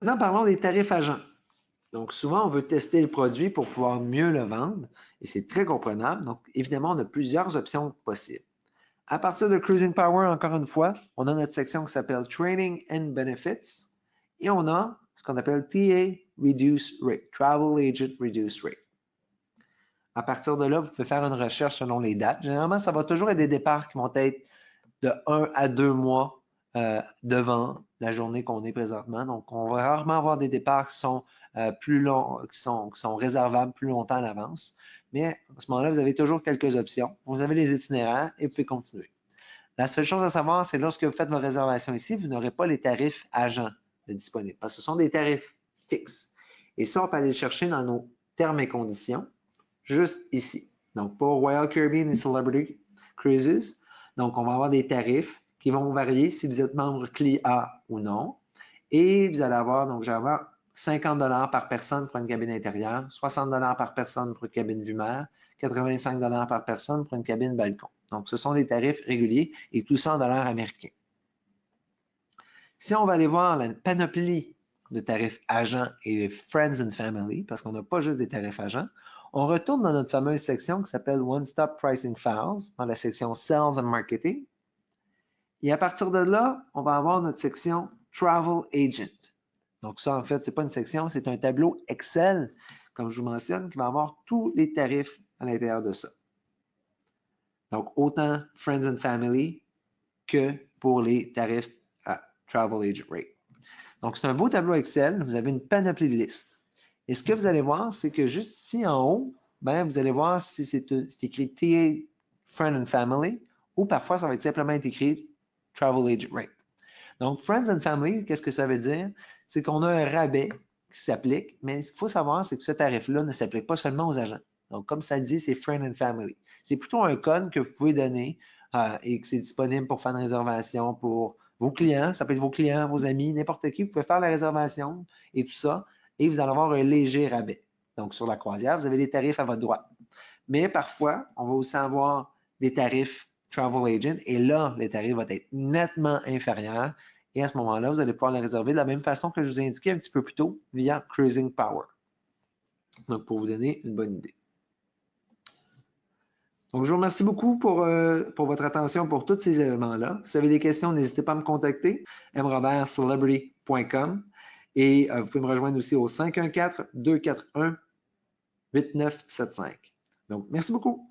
Maintenant, parlons des tarifs agents. Donc, souvent, on veut tester le produit pour pouvoir mieux le vendre et c'est très comprenable. Donc, évidemment, on a plusieurs options possibles. À partir de Cruising Power, encore une fois, on a notre section qui s'appelle Training and Benefits et on a ce qu'on appelle TA Reduce Rate, Travel Agent Reduce Rate. À partir de là, vous pouvez faire une recherche selon les dates. Généralement, ça va toujours être des départs qui vont être de 1 à 2 mois devant la journée qu'on est présentement. Donc, on va rarement avoir des départs qui sont plus longs, qui sont réservables plus longtemps à l'avance. Mais à ce moment-là, vous avez toujours quelques options. Vous avez les itinéraires et vous pouvez continuer. La seule chose à savoir, c'est lorsque vous faites vos réservations ici, vous n'aurez pas les tarifs agents disponibles parce que ce sont des tarifs fixes. Et ça, on peut aller le chercher dans nos termes et conditions, juste ici. Donc, pour Royal Caribbean et Celebrity Cruises, donc on va avoir des tarifs qui vont varier si vous êtes membre CLIA ou non. Et vous allez avoir, donc, j'ai avoir 50 par personne pour une cabine intérieure, 60 par personne pour une cabine vue mer, 85 par personne pour une cabine balcon. Donc, ce sont des tarifs réguliers et tout ça en dollars américains. Si on va aller voir la panoplie de tarifs agents et Friends and Family, parce qu'on n'a pas juste des tarifs agents, on retourne dans notre fameuse section qui s'appelle One Stop Pricing Files, dans la section Sales and Marketing. Et à partir de là, on va avoir notre section Travel Agent. Donc ça, en fait, ce n'est pas une section, c'est un tableau Excel, comme je vous mentionne, qui va avoir tous les tarifs à l'intérieur de ça. Donc, autant Friends and Family que pour les tarifs à Travel Agent Rate. Donc, c'est un beau tableau Excel. Vous avez une panoplie de listes. Et ce que vous allez voir, c'est que juste ici en haut, ben, vous allez voir si c'est écrit TA Friend and Family ou parfois ça va être simplement écrit Travel Agent Rate. Donc, Friends and Family, qu'est-ce que ça veut dire? C'est qu'on a un rabais qui s'applique, mais ce qu'il faut savoir, c'est que ce tarif-là ne s'applique pas seulement aux agents. Donc, comme ça dit, c'est Friend and Family. C'est plutôt un code que vous pouvez donner et que c'est disponible pour faire une réservation pour vos clients. Ça peut être vos clients, vos amis, n'importe qui. Vous pouvez faire la réservation et tout ça, et vous allez avoir un léger rabais. Donc, sur la croisière, vous avez des tarifs à votre droite. Mais parfois, on va aussi avoir des tarifs Travel Agent, et là, les tarifs vont être nettement inférieurs. Et à ce moment-là, vous allez pouvoir les réserver de la même façon que je vous ai indiqué un petit peu plus tôt via Cruising Power. Donc, pour vous donner une bonne idée. Donc, je vous remercie beaucoup pour votre attention pour tous ces éléments-là. Si vous avez des questions, n'hésitez pas à me contacter, mrobertcelebrity.com. Et vous pouvez me rejoindre aussi au 514-241-8975. Donc, merci beaucoup.